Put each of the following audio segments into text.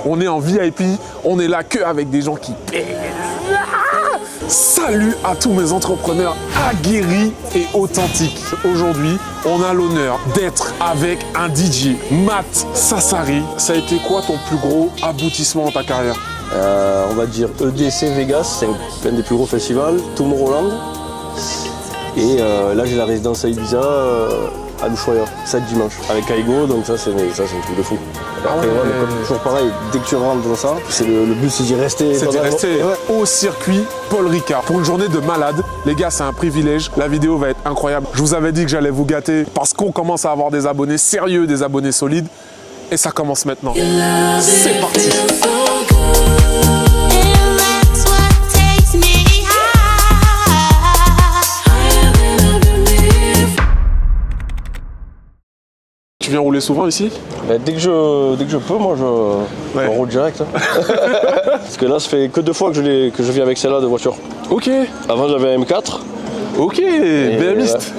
On est en VIP, on est là que avec des gens qui payent. Salut à tous mes entrepreneurs aguerris et authentiques. Aujourd'hui, on a l'honneur d'être avec un DJ, Matt Sassari. Ça a été quoi ton plus gros aboutissement dans ta carrière? On va dire EDC Vegas, c'est un des plus gros festivals, Tomorrowland. Et là j'ai la résidence à Ibiza, à l'Ushuaïa, 7 dimanche, avec Aigo, donc ça c'est un truc de fou. Après, toujours pareil, dès que tu rentres dans ça, le but c'est d'y rester. C'est d'y rester au circuit Paul Ricard. Pour une journée de malade, les gars, c'est un privilège. La vidéo va être incroyable. Je vous avais dit que j'allais vous gâter parce qu'on commence à avoir des abonnés sérieux, des abonnés solides. Et ça commence maintenant. C'est parti. Tu viens rouler souvent ici? Dès que je peux, moi je roule direct. Hein. Parce que là, ça fait que 2 fois que je viens avec celle-là de voiture. Ok. Avant, j'avais un M4. Ok, BMiste.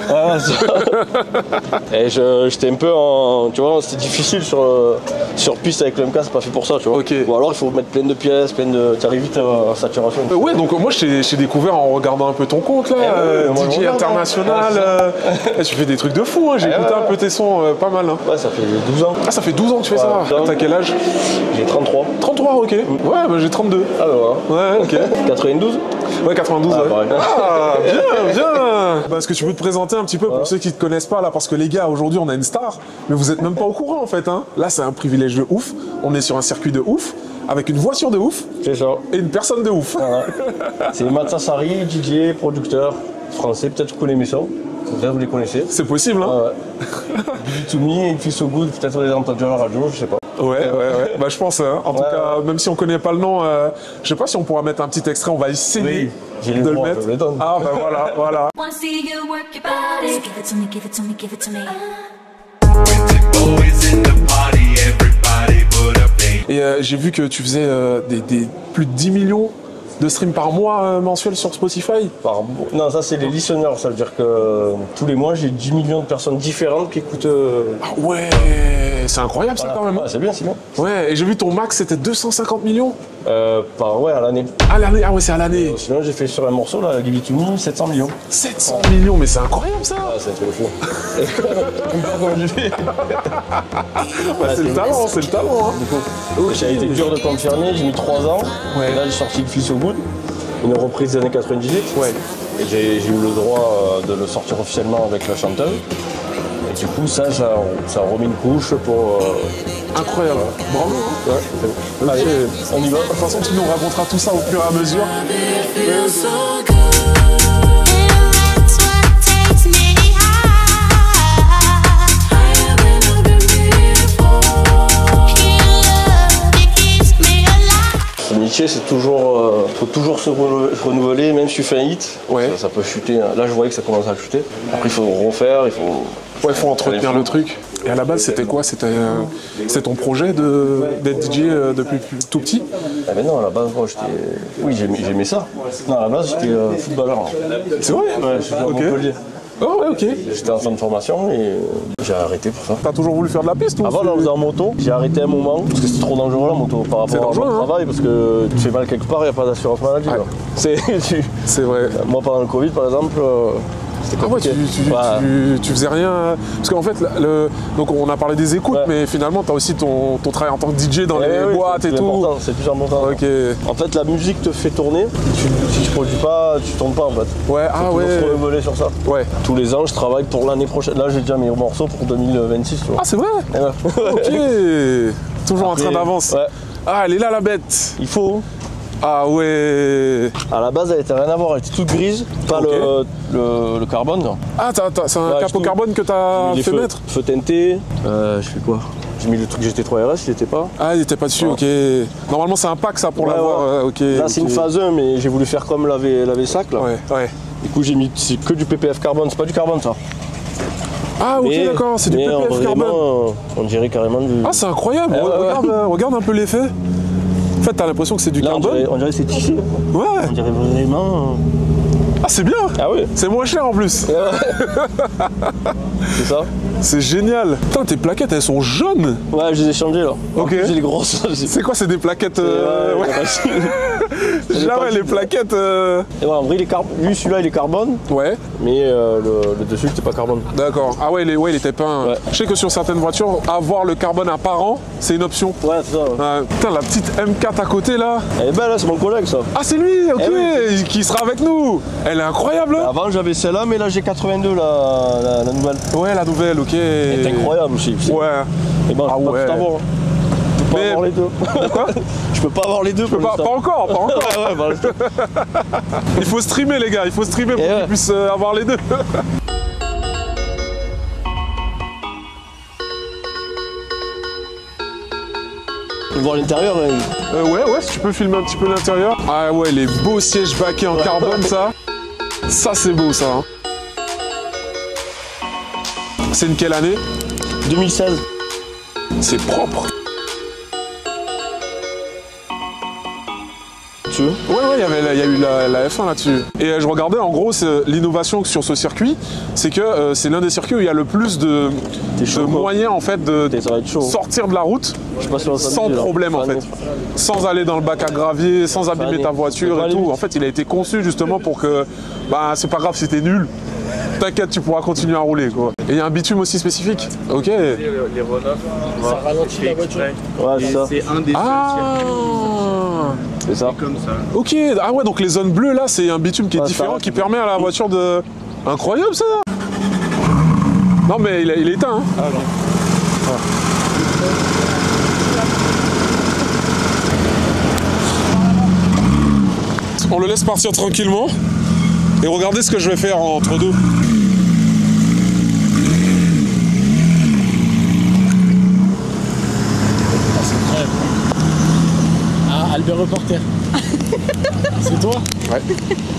Et j'étais un peu en... Tu vois, c'était difficile sur piste avec le MK, c'est pas fait pour ça, tu vois. Okay. Ou alors il faut mettre plein de pièces, tu arrives vite à saturation. Ouais, donc moi je t'ai découvert en regardant un peu ton compte là, DJ international. Tu fais des trucs de fou, hein. J'ai écouté un peu tes sons, pas mal. Hein. Ouais, ça fait 12 ans. Ah, ça fait 12 ans que tu fais ça. T'as quel âge? J'ai 33. 33, ok. Ouais, bah j'ai 32. Ah bah voilà. Ouais, ok. 92. Ouais, 92, ouais. Pareil. Ah, bien. Bah, est-ce que tu peux te présenter un petit peu pour ceux qui ne te connaissent pas là? Parce que les gars, aujourd'hui, on a une star, mais vous n'êtes même pas au courant en fait. Hein. Là, c'est un privilège de ouf. On est sur un circuit de ouf, avec une voiture de ouf. C'est ça. Et une personne de ouf. Voilà. C'est Matt Sassari, DJ, producteur français. Peut-être que vous connaissez ça. Vous les connaissez. C'est possible, hein. Give It To Me, It Feels So Good, peut-être vous les avez entendus à la radio, je sais pas. Ouais. Bah, je pense, hein. En tout cas, même si on connaît pas le nom, je sais pas si on pourra mettre un petit extrait, on va essayer de le mettre. Ah, bah voilà. Et j'ai vu que tu faisais des plus de 10 millions de streams par mois mensuels sur Spotify? Non, ça c'est les listeners, ça veut dire que tous les mois j'ai 10 millions de personnes différentes qui écoutent. Ah ouais, c'est incroyable ça quand même. Ouais, c'est bien. Ouais, et j'ai vu ton max c'était 250 millions. À l'année. À l'année, ah ouais, c'est à l'année. Sinon j'ai fait sur un morceau là, Give It To Me, 700 millions. 700 millions, mais c'est incroyable ça. Ah, c'est un peu fou. Comment j'ai fait. C'est le talent, hein. Du coup, ça a été dur de confirmer, j'ai mis 3 ans. Et là j'ai sorti le Fils au bout. Une reprise des années 98. Ouais. Et j'ai eu le droit de le sortir officiellement avec la chanteuse. Et du coup, ça a remis une couche pour... Incroyable. Bravo. Ouais. Allez, on y va. De toute façon, tu nous raconteras tout ça au fur et à mesure. L'amitié, c'est toujours, faut toujours se renouveler, même si tu fais un hit, ça peut chuter. Là, je voyais que ça commençait à chuter. Après, il faut refaire, il faut entretenir le truc. Et à la base, c'était quoi? C'était ton projet d'être DJ depuis tout petit? Ah ben non, à la base, moi, oui, j'aimais ça. Non, à la base, j'étais footballeur. C'est vrai? Ouais, je suis à Montpellier. Oh ouais, ok. J'étais en fin de formation et j'ai arrêté pour ça. T'as toujours voulu faire de la piste ou? Avant, on faisait en moto. J'ai arrêté un moment parce que c'était trop dangereux la moto par rapport à mon travail, parce que tu fais mal quelque part, il n'y a pas d'assurance maladie. Ouais. C'est vrai. Moi, pendant le Covid, par exemple, c'était compliqué. Tu faisais rien. Parce qu'en fait, donc on a parlé des écoutes, mais finalement, tu as aussi ton travail en tant que DJ dans les boîtes et tout. C'est plus important. Ok. En fait, la musique te fait tourner. Si tu produis pas, tu tournes pas en fait. Ouais, faut se renouveler sur ça. Ouais. Tous les ans, je travaille pour l'année prochaine. Là, j'ai déjà mes morceaux pour 2026. Tu vois. Ah, c'est vrai? Ok. Toujours en train d'avance. Ouais. Ah, elle est là la bête. Il faut. Ah ouais. À la base, elle était rien à voir, elle était toute grise, pas le carbone. Non. Ah, c'est un capot carbone que t'as fait mettre? Feu teinté. Je fais quoi? J'ai mis le truc GT3 RS, il était pas. Ah, il était pas dessus, ok. Normalement, c'est un pack ça pour l'avoir. Ok. Là, c'est une phase 1, mais j'ai voulu faire comme la V-Sac là. Ouais. Du coup, j'ai mis que du PPF carbone, c'est pas du carbone ça. Ah, ok, d'accord, c'est du PPF carbone. On dirait carrément du. Ah, c'est incroyable. Regarde un peu l'effet. En fait, t'as l'impression que c'est du carbone. On dirait que c'est tissé. Ouais. On dirait vraiment. Ah, c'est bien. Ah oui. C'est moins cher en plus. C'est ça. C'est génial. Putain, tes plaquettes, elles sont jaunes. Ouais, je les ai changées là. Ok. J'ai les grosses. C'est quoi, c'est des plaquettes Là, ouais, les plaquettes. Et ouais, en vrai, lui, celui-là, il est carbone. Ouais. Mais le dessus, c'était pas carbone. D'accord. Ah ouais, il était peint. Ouais. Je sais que sur certaines voitures, avoir le carbone apparent, c'est une option. Ouais, c'est ça. Ouais. Putain, la petite M4 à côté là. Elle est belle, là, c'est mon collègue, ça. Ah, c'est lui, ok, oui. qui sera avec nous. Elle est incroyable. Hein. Avant, j'avais celle-là, mais là, j'ai 82, la nouvelle. Ouais, la nouvelle, ok. Elle est incroyable aussi. Ouais. Et bon, Ah je peux ouais. pas tout avoir. Hein. Je peux pas avoir les deux. Quoi? Je peux pas avoir les deux. Pas encore, pas encore. Ouais, bah, Il faut streamer, les gars, il faut streamer pour ouais. qu'ils puissent avoir les deux. Tu peux voir l'intérieur. Ouais, si tu peux filmer un petit peu l'intérieur. Ah ouais, les beaux sièges baquets en carbone, ça. Ça, c'est beau, ça. Hein. C'est une quelle année? 2016. C'est propre. Tu veux? Ouais, il y a eu la F1 là-dessus. Et je regardais, en gros, l'innovation sur ce circuit, c'est que c'est l'un des circuits où il y a le plus de moyens, en fait, de sortir de la route sans problème, en fait. Sans aller dans le bac à gravier, sans abîmer ta voiture et tout. En fait, il a été conçu justement pour que, bah, c'est pas grave si t'es nul. T'inquiète, tu pourras continuer à rouler, quoi. Et il y a un bitume aussi spécifique. Ok. Les Renault, ça ralentit la voiture. Ouais, c'est ça. C'est un des C'est ça. comme ça. Ok. Ah ouais, donc les zones bleues là, c'est un bitume qui est différent, qui permet à la voiture de. Incroyable ça. Non mais il est éteint. Hein. Ah, okay. On le laisse partir tranquillement. Et regardez ce que je vais faire entre deux. Ah, Albert Reporter. C'est toi? Ouais.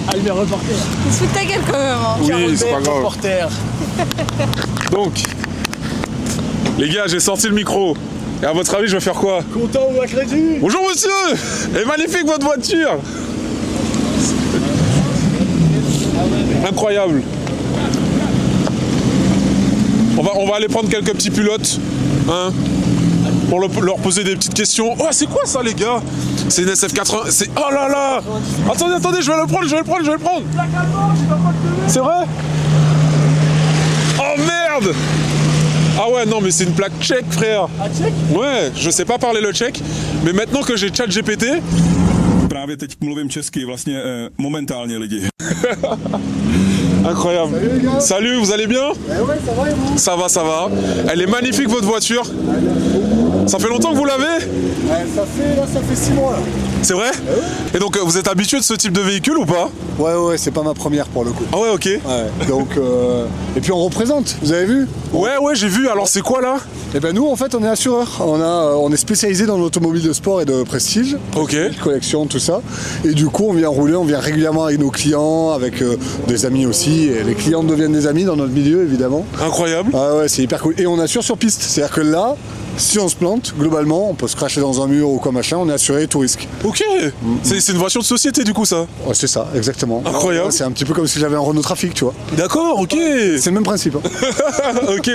Albert Reporter. Il se fout de ta gueule quand même. Hein. Oui, c'est pas Albert grave. Reporter. Donc, les gars, j'ai sorti le micro. Et à votre avis, je vais faire quoi? Content ou à crédit? Bonjour monsieur! Et magnifique votre voiture! Incroyable! On va aller prendre quelques petits pilotes, hein, pour leur poser des petites questions. Oh, c'est quoi ça, les gars? C'est une SF80. C'est. Oh là là! Attendez, je vais le prendre! C'est vrai? Oh merde! Ah ouais, non, mais c'est une plaque tchèque, frère. Ah, tchèque? Ouais, je sais pas parler le tchèque, mais maintenant que j'ai ChatGPT. Právě teď mluvím česky, vlastně momentálně lidi. Incroyable. Salut, vous allez bien? Ouais, ça va et vous? Ça va. Elle est magnifique votre voiture. Ça fait longtemps que vous l'avez? Ça fait 6 mois là. C'est vrai? Et donc vous êtes habitué de ce type de véhicule ou pas? Ouais, c'est pas ma première pour le coup. Ah ouais, ok. Ouais, donc, et puis on représente, vous avez vu? Ouais, j'ai vu. Alors c'est quoi là? Et ben nous en fait on est assureur, on est spécialisé dans l'automobile de sport et de prestige, Ok. collection, tout ça. Et du coup on vient rouler, on vient régulièrement avec nos clients, avec des amis aussi. Et les clients deviennent des amis dans notre milieu évidemment. Incroyable. Ah ouais, c'est hyper cool. Et on assure sur piste, c'est-à-dire que là, si on se plante, globalement, on peut se cracher dans un mur ou quoi machin, on est assuré tout risque. Ok. C'est une voiture de société du coup ça? Ouais, c'est ça, exactement. Incroyable. Ouais, c'est un petit peu comme si j'avais un Renault Trafic, tu vois. D'accord, ok. C'est le même principe. Hein. ok.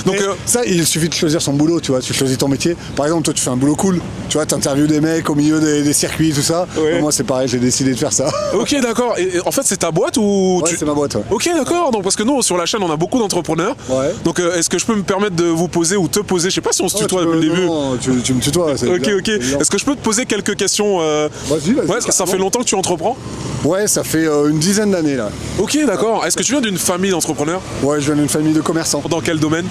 Donc Mais ça, il suffit de choisir son boulot, tu vois, tu choisis ton métier. Par exemple, toi, tu fais un boulot cool, tu vois, t'interviews des mecs au milieu des circuits, tout ça. Ouais. Moi, c'est pareil, j'ai décidé de faire ça. ok, d'accord. Et en fait, c'est ta boîte ou Ouais, c'est ma boîte, ouais. Ok, d'accord. Donc parce que nous, sur la chaîne, on a beaucoup d'entrepreneurs. Ouais. Donc est-ce que je peux me permettre de vous poser ou te poser, je sais pas si on se tutoie depuis le début. Non, tu me tutoies, c'est Ok. évident. Est-ce que je peux te poser quelques questions Vas-y, Ouais, ça carrément. fait longtemps que tu entreprends? Ouais, ça fait une dizaine d'années, là. Ok, d'accord. Est-ce que tu viens d'une famille d'entrepreneurs? Ouais, je viens d'une famille de commerçants. Dans quel domaine?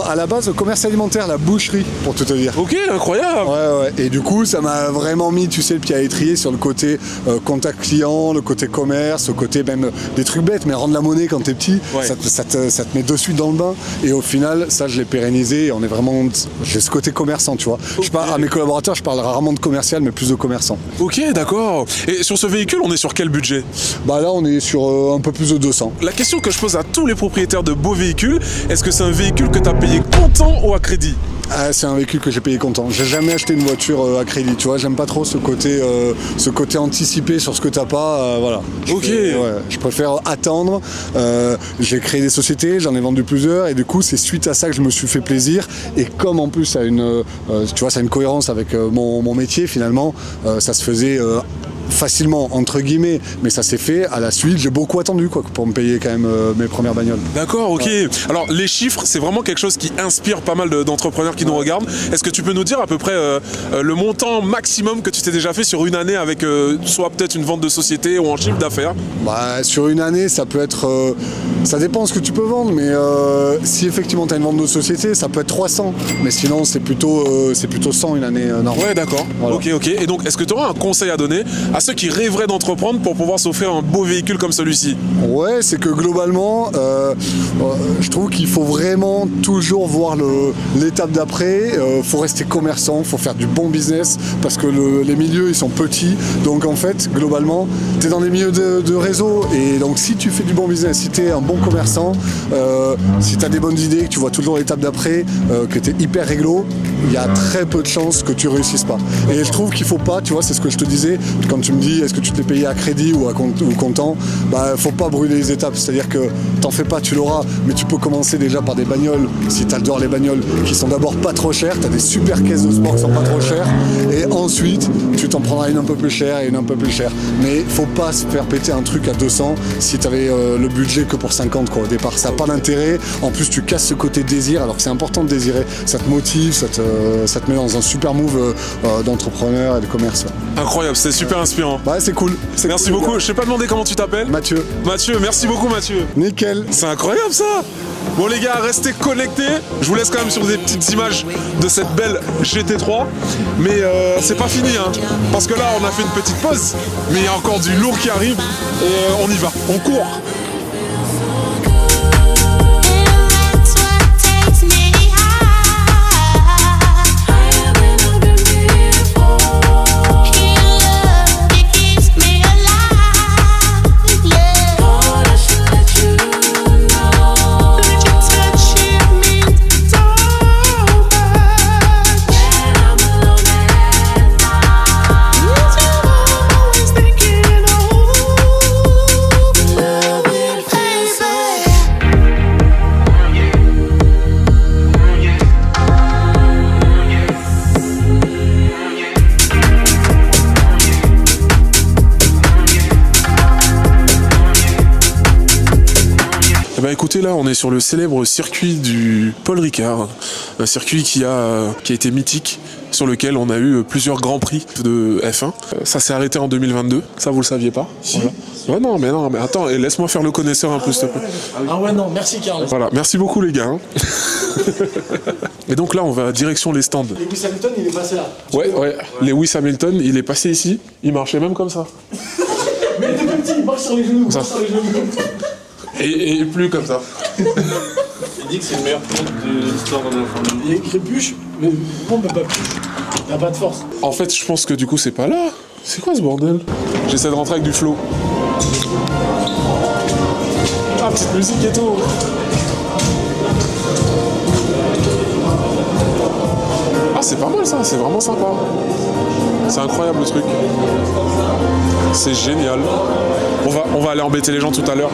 À la base, le commerce alimentaire, la boucherie, pour tout te dire. Ok, incroyable. Ouais. Et du coup, ça m'a vraiment mis, tu sais, le pied à l'étrier sur le côté contact client, le côté commerce, le côté même des trucs bêtes, mais rendre la monnaie quand t'es petit, Ouais. ça te met de suite dans le bain. Et au final, ça, je l'ai pérennisé. Et on est vraiment, j'ai ce côté commerçant, tu vois. Je parle à mes collaborateurs, je parle rarement de commercial, mais plus de commerçant. Ok, d'accord. Et sur ce véhicule, on est sur quel budget? Bah là, on est sur un peu plus de 200. La question que je pose à tous les propriétaires de beaux véhicules, est-ce que c'est un véhicule que tu as payé comptant ou à crédit? Ah, c'est un véhicule que j'ai payé comptant. J'ai jamais acheté une voiture à crédit, tu vois. J'aime pas trop ce côté anticipé sur ce que t'as pas. Voilà. Je préfère attendre. J'ai créé des sociétés, j'en ai vendu plusieurs, et du coup, c'est suite à ça que je me suis fait plaisir. Et comme en plus, ça a une cohérence avec mon métier, finalement, ça se faisait facilement, entre guillemets, mais ça s'est fait à la suite. J'ai beaucoup attendu pour me payer quand même mes premières bagnoles. D'accord, ok. Alors les chiffres, c'est vraiment quelque chose qui inspire pas mal d'entrepreneurs qui nous regardent. Est-ce que tu peux nous dire à peu près le montant maximum que tu t'es déjà fait sur une année avec soit peut-être une vente de société ou en chiffre d'affaires? Sur une année, ça peut être... ça dépend ce que tu peux vendre, mais si effectivement tu as une vente de société, ça peut être 300. Mais sinon, c'est plutôt 100 une année normale. Ouais, d'accord. Voilà. Ok. Et donc, est-ce que tu aurais un conseil à donner à ceux qui rêveraient d'entreprendre pour pouvoir s'offrir un beau véhicule comme celui-ci? Ouais, c'est que globalement, je trouve qu'il faut vraiment toujours voir l'étape d'après. Faut rester commerçant, faut faire du bon business parce que les milieux ils sont petits. Donc en fait, globalement, tu es dans des milieux de réseau et donc si tu fais du bon business, si tu es un bon commerçant, si tu as des bonnes idées, que tu vois toujours l'étape d'après, que tu es hyper réglo, il y a très peu de chances que tu réussisses pas. Et je trouve qu'il faut pas, tu vois, c'est ce que je te disais, quand tu me dis est-ce que tu t'es payé à crédit ou comptant, faut pas brûler les étapes, c'est-à-dire que t'en fais pas, tu l'auras, mais tu peux commencer déjà par des bagnoles, si t'adores les bagnoles, qui sont d'abord pas trop chères, t'as des super caisses de sport qui sont pas trop chères, et ensuite tu t'en prendras une un peu plus chère et une un peu plus chère. Mais faut pas se faire péter un truc à 200 si t'avais le budget que pour 50 au départ, ça n'a pas d'intérêt, en plus tu casses ce côté désir, alors que c'est important de désirer, ça te motive, ça te met dans un super move d'entrepreneur et de commerce. Incroyable, c'est super inspirant. Ouais, c'est cool. Merci beaucoup. Je t'ai pas demandé comment tu t'appelles. Mathieu, merci beaucoup Mathieu. Nickel. C'est incroyable ça. Bon les gars, restez connectés. Je vous laisse quand même sur des petites images de cette belle GT3. Mais c'est pas fini hein. Parce que là on a fait une petite pause. Mais il y a encore du lourd qui arrive. Et on y va, on court. Écoutez, là on est sur le célèbre circuit du Paul Ricard, un circuit qui a été mythique, sur lequel on a eu plusieurs grands prix de F1. Ça s'est arrêté en 2022, ça vous le saviez pas? Si. Voilà. Ouais, non, mais attends, laisse-moi faire le connaisseur un peu s'il te plaît. Ah ouais, non, merci Carl. Voilà, merci beaucoup les gars. Hein. Et donc là on va direction les stands. Lewis Hamilton il est passé là. Ouais, Lewis Hamilton il est passé ici, il marchait même comme ça. Mais il était plus petit, il marche sur les genoux, Et plus comme ça. Il dit que c'est le meilleur pilote de l'histoire de la Formule 1. Il est crépuche, mais pompe pas puche. Il a pas de force. En fait, je pense que du coup, c'est pas là. C'est quoi ce bordel? J'essaie de rentrer avec du flow. Ah, petite musique et tout. Ah, c'est pas mal ça, c'est vraiment sympa. C'est incroyable le truc. C'est génial. On va aller embêter les gens tout à l'heure.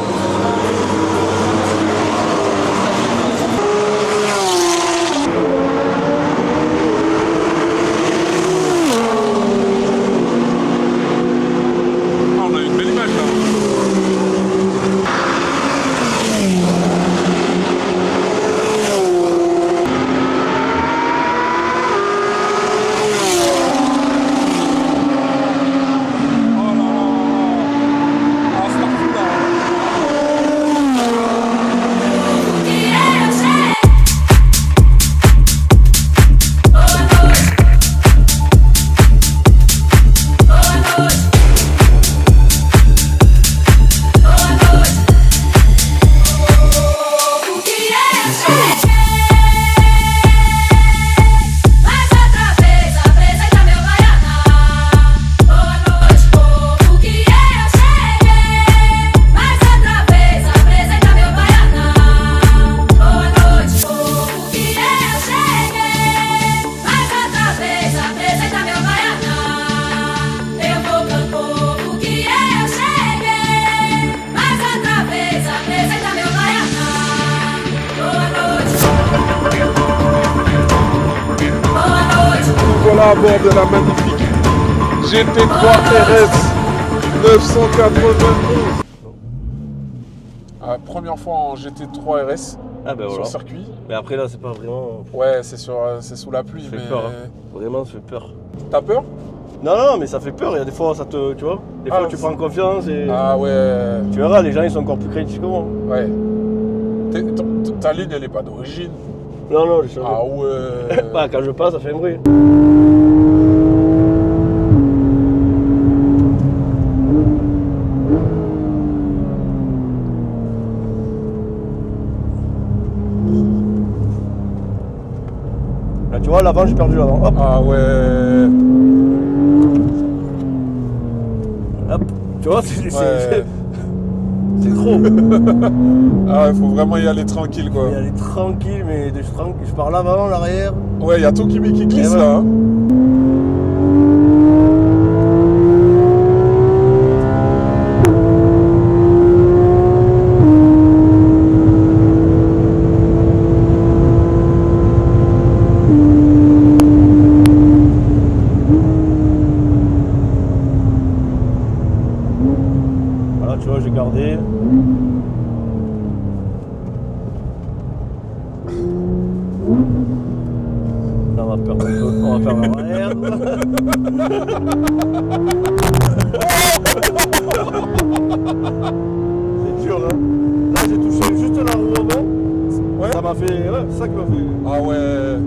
à bord de la magnifique GT3 RS 991. Première fois en GT3 RS sur circuit. Mais après là c'est pas vraiment... Ouais, c'est sous la pluie. Ça fait mais... peur. Hein. Vraiment ça fait peur. T'as peur? Non, mais ça fait peur. Il y a des fois, tu vois, des fois tu prends confiance et... Ah ouais. Tu verras, les gens ils sont encore plus critiques que moi. Ouais. Ta ligne elle est pas d'origine. Non, j'ai changé. Ah ouais. Bah, quand je passe, ça fait un bruit. Là, tu vois, l'avant, j'ai perdu l'avant. Hop. Ah ouais. Hop. Tu vois, c'est trop. Ah, il faut vraiment y aller tranquille quoi. Y aller tranquille, mais je pars l'avant, l'arrière. Ouais, il y a tout qui glisse ouais. là. Hein. Voilà, tu vois, j'ai gardé. Là, on va perdre un peu. On va perdre l'arrière. C'est dur, hein. Là, j'ai touché juste la roue avant. Ouais. Ça m'a fait... Ouais, c'est ça qui m'a fait... Ah ouais.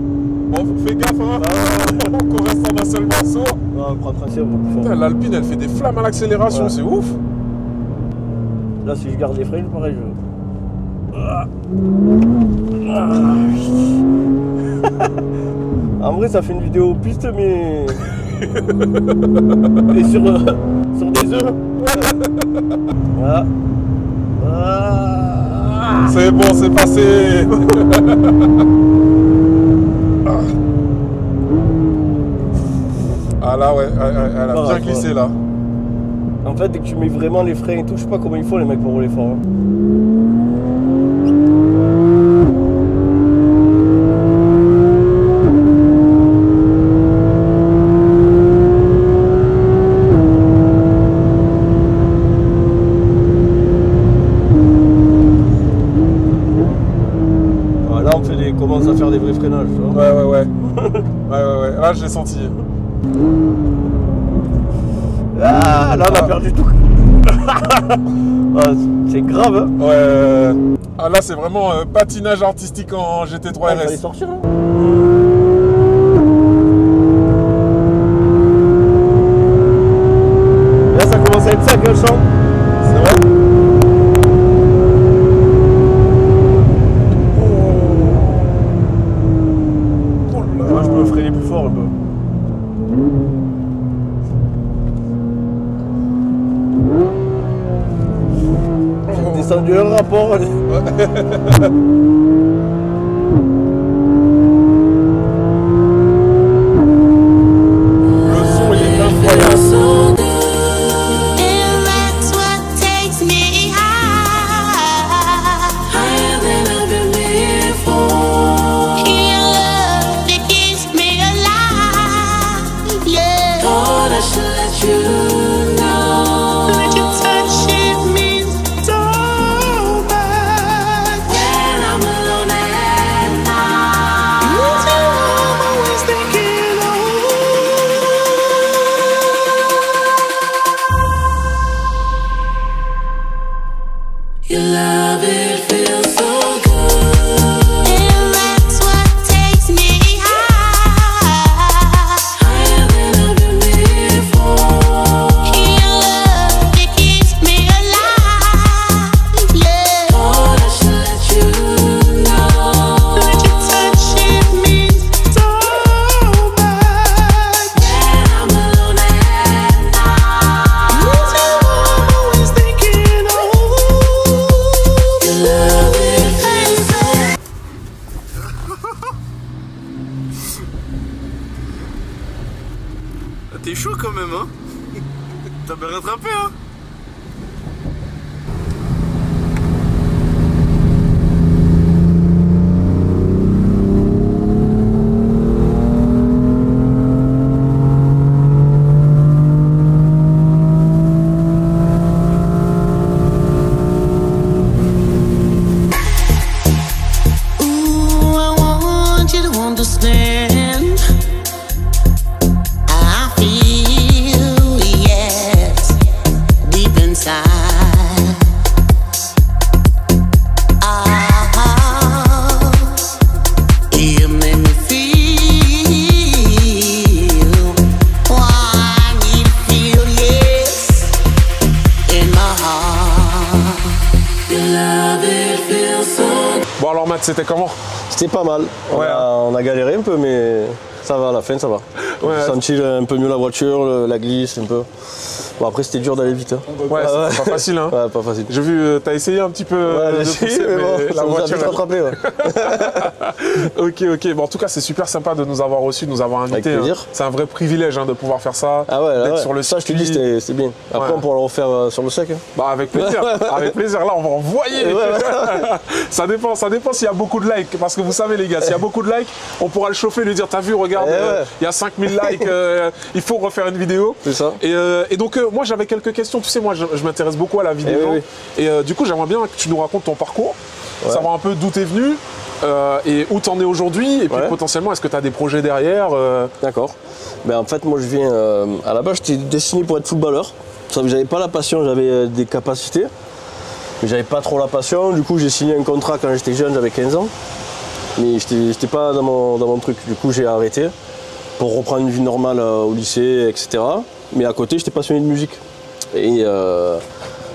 Bon, fais gaffe, hein. Qu'on reste en un seul morceau. Non, on prend tracé, on va plus fort. Putain, l'Alpine, elle fait des flammes à l'accélération, c'est ouf. Là, si je garde les freins, pareil, En vrai, ça fait une vidéo piste, mais... Et sur des œufs. Voilà. C'est bon, c'est passé. Ah là, ouais, elle a bien glissé là. En fait, dès que tu mets vraiment les freins et tout, je sais pas comment il faut les mecs pour rouler fort. Hein. Là, on commence à faire des vrais freinages. Tu vois. Ouais. Ouais. Là, je l'ai senti. Ah, là, on a perdu tout. Ah, c'est grave, hein. Ouais. Ah, là, c'est vraiment patinage artistique en GT3 Il fallait RS. sortir, là. Là, ça commence à être sec, le champ. C'est vrai? Moi, je peux freiner plus fort un peu. J'ai descendu un rapport. Le son, il est incroyable. T'es chaud quand même, hein. T'as bien rattrapé, hein. c'était comment? C'était pas mal. Ouais, On a galéré un peu, mais ça va, à la fin, ça va. Ouais. J'ai senti un peu mieux la voiture, la glisse, un peu. Bon, après, c'était dur d'aller vite. Hein. Ouais, c'est pas facile, hein. Ouais, pas facile. J'ai vu, t'as essayé un petit peu Ouais, de j'ai pousser, essayé, mais bon, la ça nous a voiture. vite rattrapé. Ouais. Ok. Bon, en tout cas, c'est super sympa de nous avoir reçus, de nous avoir invités. Avec plaisir. Hein. C'est un vrai privilège de pouvoir faire ça. Ah ouais, là, d'être ouais. sur le Ça, je te dis, circuit. c'était bien. Après, Ouais. on pourra le refaire sur le sec. Hein. Bah, avec plaisir. Avec plaisir. Là, on va envoyer. Ça dépend s'il y a beaucoup de likes. Parce que vous savez, les gars, s'il y a beaucoup de likes, on pourra le chauffer, lui dire t'as vu, regarde, il y a 5000 likes, il faut refaire une vidéo. C'est ça. Et donc, moi, j'avais quelques questions. Tu sais, moi, je m'intéresse beaucoup à la vie des gens. oui. Et du coup, j'aimerais bien que tu nous racontes ton parcours, savoir un peu d'où t'es venu et où t'en es aujourd'hui. Et puis, potentiellement, est-ce que tu as des projets derrière D'accord. Ben, en fait, moi, je viens. À la base, j'étais destiné pour être footballeur. J'avais pas la passion, j'avais des capacités. Mais j'avais pas trop la passion. Du coup, j'ai signé un contrat quand j'étais jeune, j'avais 15 ans. Mais j'étais pas dans mon truc. Du coup, j'ai arrêté pour reprendre une vie normale au lycée, etc. Mais à côté, j'étais passionné de musique. Et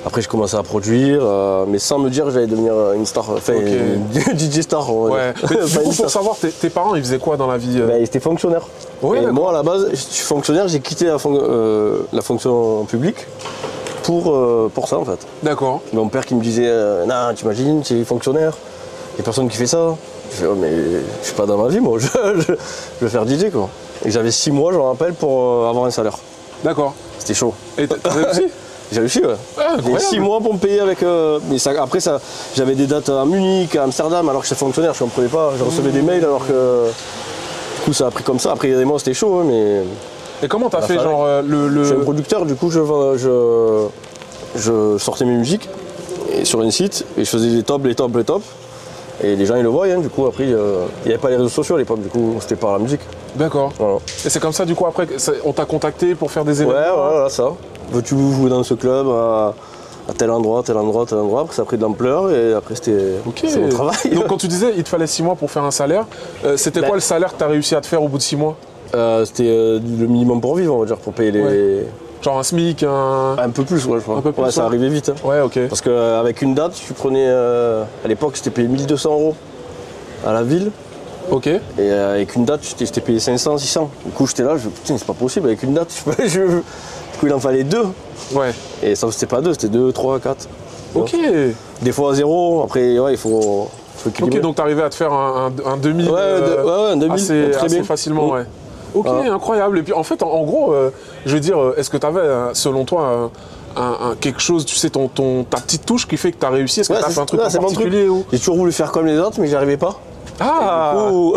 après, j'ai commencé à produire, mais sans me dire que j'allais devenir une star, enfin, une DJ star. Ouais. Mais du coup, pour savoir, tes parents, ils faisaient quoi dans la vie Ben, ils étaient fonctionnaires. Ouais, et moi, à la base, je suis fonctionnaire, j'ai quitté la fonction publique pour ça, en fait. D'accord. Mon père qui me disait non, t'imagines, tu es fonctionnaire, il n'y a personne qui fait ça. Je fais, oh, mais je suis pas dans ma vie, moi, je vais faire DJ, quoi. Et j'avais 6 mois, je me rappelle, pour avoir un salaire. D'accord. C'était chaud. Et t'as réussi? J'ai réussi, ouais. J'ai 6 mois pour me payer avec. Mais ça, après, ça, j'avais des dates à Munich, à Amsterdam, alors que j'étais fonctionnaire, je ne comprenais pas. Je recevais des mails alors que. Du coup, ça a pris comme ça. Après, il y a des mois, c'était chaud, hein, mais. Et comment t'as fait, fallait. genre, Je suis un producteur, du coup, je sortais mes musiques et sur un site et je faisais les tops. Et les gens, ils le voient, hein, du coup, après, il n'y avait pas les réseaux sociaux à l'époque, du coup, c'était par la musique. D'accord. Voilà. Et c'est comme ça, du coup, après, on t'a contacté pour faire des événements? Ouais, voilà, ça. Veux-tu jouer dans ce club à tel endroit, tel endroit, tel endroit. Après, ça a pris de l'ampleur et après, c'était mon travail. Donc, quand tu disais il te fallait 6 mois pour faire un salaire, c'était quoi le salaire que tu as réussi à te faire au bout de 6 mois? C'était le minimum pour vivre, on va dire, pour payer les. Ouais. Genre un SMIC, Un peu plus, ouais, je crois. Un peu plus, ça ouais. arrivait vite. Hein. Ouais, ok. Parce qu'avec une date, tu prenais. À l'époque, c'était payé 1 200 € à la ville. Ok. Et avec une date, j'étais payé 500, 600. Du coup, j'étais là, je me dis, putain, c'est pas possible, avec une date, Du coup, il en fallait 2. Ouais. Et ça, c'était pas 2, c'était 2, 3, 4. Ok. Des fois à 0, après, ouais, il faut équilibrer. Ok, donc t'arrivais à te faire un demi un demi, assez, très assez bien. facilement, ouais. Ok, incroyable. Et puis en fait, en gros, je veux dire, est-ce que tu avais, selon toi, quelque chose, tu sais, ta petite touche qui fait que tu as réussi? Est-ce que tu as fait un truc en particulier ou... J'ai toujours voulu faire comme les autres, mais j'y arrivais pas. Ah. Et du coup,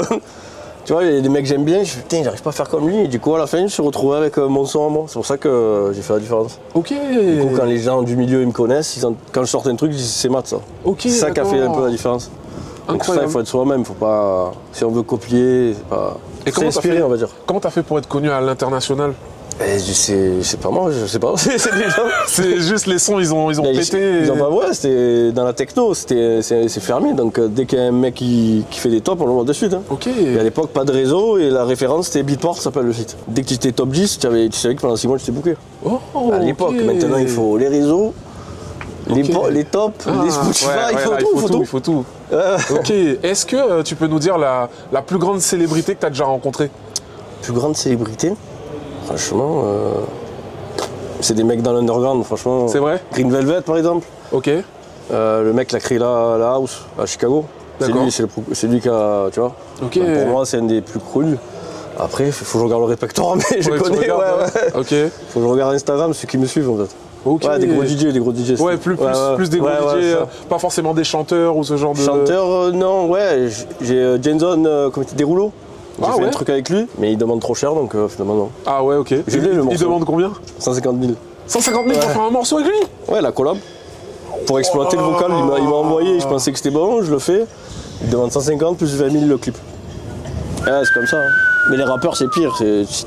tu vois, il y a des mecs que j'aime bien, je fais putain, j'arrive pas à faire comme lui. Et du coup, à la fin, je me suis retrouvé avec mon son à moi. C'est pour ça que j'ai fait la différence. Ok. Du coup, quand les gens du milieu ils me connaissent, quand je sors un truc, ils disent c'est Matt ça. Ok, c'est ça qui a fait un d'accord. peu la différence. Donc ça, il Incroyable. faut être soi-même, faut pas. Si on veut copier, c'est pas. Et comment t'as s'inspirer, fait, on va dire. comment t'as fait pour être connu à l'international? C'est pas moi, je sais pas. C'est des gens. C'est juste les sons, ils ont Mais pété. ils ont pas, ouais, c'était dans la techno, c'est fermé. Donc dès qu'il y a un mec qui fait des tops, on le voit de suite. Hein. Ok. Et à l'époque, pas de réseau et la référence c'était Beatport, ça s'appelle le site. Dès que tu étais top 10, tu savais que pendant 6 mois tu t'es booké. Oh, À l'époque, ok. maintenant il faut les réseaux, les tops, Ah, les Spotify, ouais, il faut là, tout. il faut tout. Ok. Est-ce que tu peux nous dire la plus grande célébrité que tu as déjà rencontrée? Plus grande célébrité, franchement, c'est des mecs dans l'underground, franchement. C'est vrai? Green Velvet par exemple. Ok. Le mec qui a créé la house à Chicago. C'est D'accord. lui, c'est lui qui a, tu vois. Ok. Donc, pour moi, c'est un des plus connus. Après, il faut que je regarde le répertoire, mais je Ouais, tu connais. regardes, Ouais. Ok. Faut que je regarde Instagram, ceux qui me suivent en fait. Ok. Ouais, des gros DJ. Ouais, plus des gros DJ, ça. pas forcément des chanteurs ou ce genre de... Chanteur, non, ouais, j'ai Jenson, Comité des rouleaux. J'ai Ah fait ouais. un truc avec lui, mais il demande trop cher, donc finalement non. Ah ouais, ok. Je l'ai, le Il morceau. demande combien? 150 000. 150 000 pour faire un morceau avec lui? Ouais, la collab. Pour exploiter le vocal, il m'a envoyé, je pensais que c'était bon, je le fais. Il demande 150 plus 20 000 le clip. Ouais, c'est comme ça. Hein. Mais les rappeurs, c'est pire.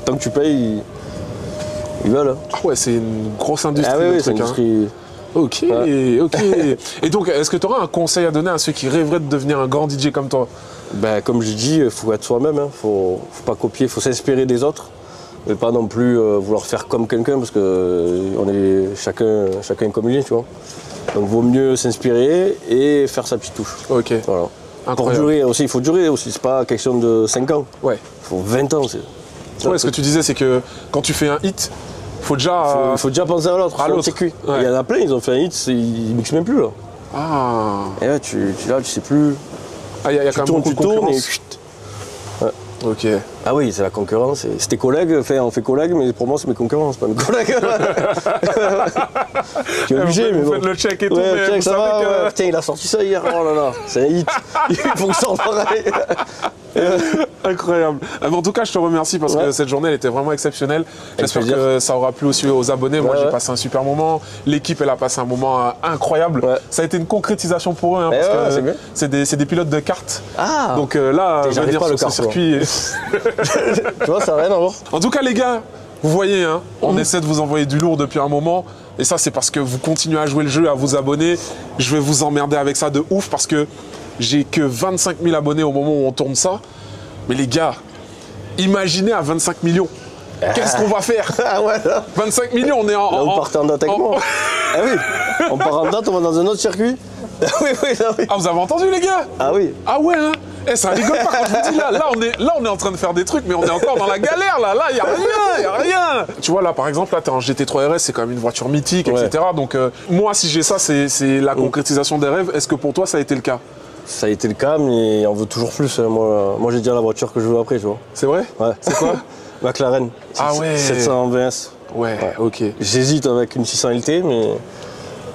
Tant que tu payes, ils veulent. Hein. Ah ouais, c'est une grosse industrie. Ah le oui, c'est truc, une hein. industrie. Ok, ok. Et donc, est-ce que tu aurais un conseil à donner à ceux qui rêveraient de devenir un grand DJ comme toi? Ben, comme je dis, il faut être soi-même. Hein. Faut pas copier, il faut s'inspirer des autres. Mais pas non plus vouloir faire comme quelqu'un parce que on est chacun comme il est, tu vois. Donc vaut mieux s'inspirer et faire sa petite touche. Ok. Voilà. Pour Incroyable. durer aussi, il faut durer aussi, c'est pas question de 5 ans. Ouais. Il faut 20 ans. Ouais, ce que tu disais, c'est que quand tu fais un hit, faut déjà. Il faut déjà penser à l'autre, à sur le l'autre. circuit. Ouais. Il y en a plein, ils ont fait un hit, ils mixent même plus là. Ah. Et là, tu sais plus. Ah, il y a Tu quand même tournes, beaucoup tu de tournes et. concurrence. chut. Ok. Ah oui, c'est la concurrence. C'était collègues, on fait collègues, mais pour moi, c'est mes concurrents, c'est pas mes collègues. Tu es obligé, mais vous bon. faites le check et tout, Ouais, mais check, vous ça savez va, que. ouais. Putain, il a sorti ça hier. Oh là là, c'est un hit. Il faut que ça en pareil. Incroyable. En tout cas, je te remercie parce que Ouais. cette journée, elle était vraiment exceptionnelle. J'espère plaisir. que ça aura plu aussi aux abonnés. Moi, Ouais, j'ai ouais. passé un super moment. L'équipe, elle a passé un moment incroyable. Ouais. Ça a été une concrétisation pour eux, hein, Eh parce ouais, que c'est bien. c'est des pilotes de karts. Ah. Donc là, J'arrive venir pas sur le ce kart, circuit. Tu vois, ça n'a rien à voir. En tout cas, les gars, vous voyez, hein, on essaie de vous envoyer du lourd depuis un moment. Et ça, c'est parce que vous continuez à jouer le jeu, à vous abonner. Je vais vous emmerder avec ça de ouf parce que j'ai que 25 000 abonnés au moment où on tourne ça. Mais les gars, imaginez à 25 millions. Qu'est-ce qu'on va faire? Ah ouais, là. 25 millions, on est en... Là, on part en date avec moi. Ah oui, on part en date, on va dans un autre circuit. Ah oui, oui, ah oui. Ah, vous avez entendu, les gars? Ah oui. Ah ouais, hein? Eh, ça rigole pas quand je vous dis là. Là, on est en train de faire des trucs, mais on est encore dans la galère, là. Là, y a rien. Tu vois, là, par exemple, là, t'es en GT3 RS, c'est quand même une voiture mythique, Ouais. etc. Donc, moi, si j'ai ça, c'est la concrétisation des rêves. Est-ce que pour toi, ça a été le cas? Ça a été le cas, mais on veut toujours plus. Moi j'ai déjà la voiture que je veux après, tu vois. C'est vrai? Ouais. C'est quoi? McLaren. Ah ouais. 700 VS. Ouais, ok. J'hésite avec une 600 LT, mais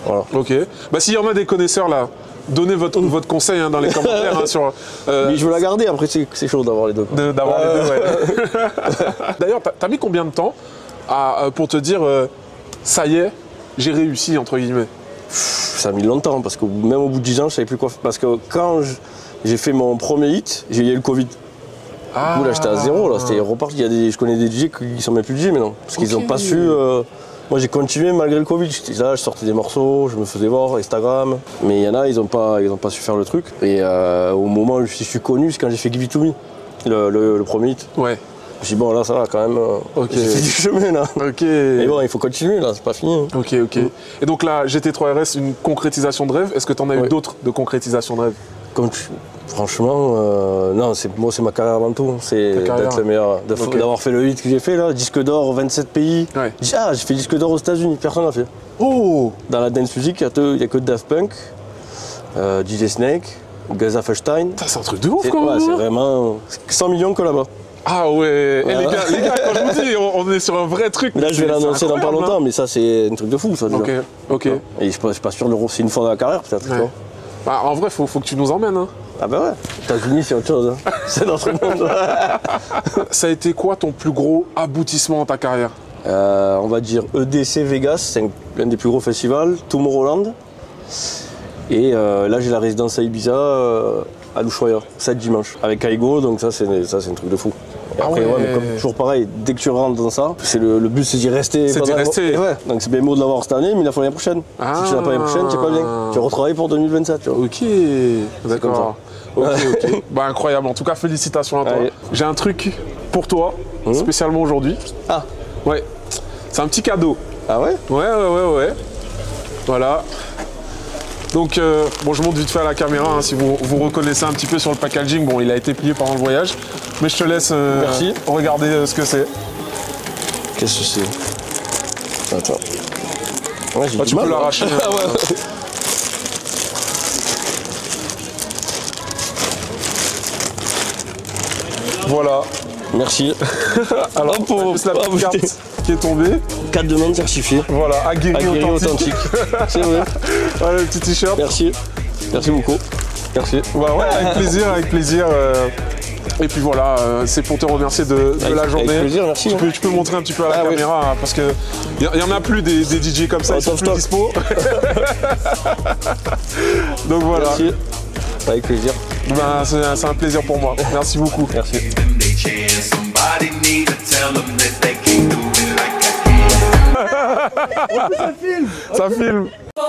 voilà. Ok. Bah, s'il y en a des connaisseurs, là, donnez votre conseil hein, dans les commentaires hein, sur... Mais je veux la garder, après c'est chaud d'avoir les deux. D'avoir les deux, ouais. D'ailleurs, t'as mis combien de temps pour te dire ça y est, j'ai réussi, entre guillemets? Ça a mis longtemps, parce que même au bout de 10 ans, je savais plus quoi faire. Parce que quand j'ai fait mon premier hit, il y a eu le Covid. Du coup, là, j'étais à zéro, là, c'était reparti. Je connais des DJ qui sont même plus DJ maintenant, parce qu'ils n'ont pas su... Moi, j'ai continué malgré le Covid. J'étais là, je sortais des morceaux, je me faisais voir, Instagram. Mais il y en a, ils n'ont pas su faire le truc. Et au moment où je suis connu, c'est quand j'ai fait Give It To Me, le premier hit. Ouais. Je me suis dit, bon, là, ça va quand même. Ok. J'ai fait du chemin, là. Ok. Et bon, il faut continuer, là, c'est pas fini. Ok, ok. Et donc là, GT3 RS, une concrétisation de rêve. Est-ce que tu en as eu Ouais. d'autres de concrétisation de rêve? Franchement, non, moi c'est ma carrière avant tout. C'est Ta carrière. d'être le meilleur, Ok. d'avoir fait le hit que j'ai fait là, disque d'or 27 pays. Ouais. Ah, j'ai fait disque d'or aux États-Unis, personne n'a fait. Oh! Dans la dance music, il n'y a que Daft Punk, DJ Snake, Gaza Feinstein. Ça, c'est un truc de ouf, C'est quand ouais, même. c'est hein. vraiment 100 millions que là-bas. Ah ouais. Et Voilà. les gars, quand je vous dis, on est sur un vrai truc. Là, je vais c'est l'annoncer dans pas incroyable, longtemps, mais ça c'est un truc de fou, ça déjà. Ok, ok. Et je suis pas sûr de l'euro, c'est une fois dans la carrière peut-être. tu Ouais. vois. Bah, en vrai, faut que tu nous emmènes. Hein. Ah bah ouais, États-Unis c'est autre chose, hein. C'est notre monde. Ça a été quoi ton plus gros aboutissement dans ta carrière? On va dire EDC Vegas, c'est l'un des plus gros festivals, Tomorrowland. Et là j'ai la résidence à Ibiza, à l'Ushuaïa, 7 dimanche, avec Aigo, donc ça c'est un truc de fou. Et après, ouais. mais comme toujours pareil, dès que tu rentres dans ça, le but c'est d'y rester. C'est d'y pendant- rester. Et ouais, donc c'est bien beau de l'avoir cette année, mais il la faut l'année prochaine. Ah. Si tu l'as pas l'année prochaine, tu es pas bien. Tu retravailles pour 2027, tu vois. Ok, d'accord. Ok, ok. Bah, incroyable. En tout cas, félicitations à toi. Allez. J'ai un truc pour toi, spécialement aujourd'hui. Ah, Ouais. C'est un petit cadeau. ah ouais. Ouais. Voilà. Donc, bon, je monte vite fait à la caméra, hein, si vous reconnaissez un petit peu sur le packaging. Bon, il a été plié pendant le voyage, mais je te laisse Merci. regarder ce que c'est. Qu'est-ce que c'est? Attends. Ouais, j'ai Ah, du tu mal, peux là. l'arracher. Ah ouais. Voilà. Merci. Alors, Hop, on a juste la hop, petite carte qui est tombée. 4 demandes certifiées. Voilà, aguerri Aguerri authentique. authentique. C'est vrai. Voilà, le petit t-shirt. Merci. Merci beaucoup. Merci. Bah ouais, avec plaisir, avec plaisir. Et puis voilà, c'est pour te remercier de la journée. Avec plaisir, merci. Tu peux montrer un petit peu à la Ah oui. caméra, hein, parce que y en a plus des DJ comme ça, Oh, ils sont top, plus top. dispo. Donc voilà, Merci. Avec plaisir. ben, c'est un plaisir pour moi. Merci beaucoup. Merci. They chance. Somebody need to tell them that they can't do it like I can. Ça filme. Oh,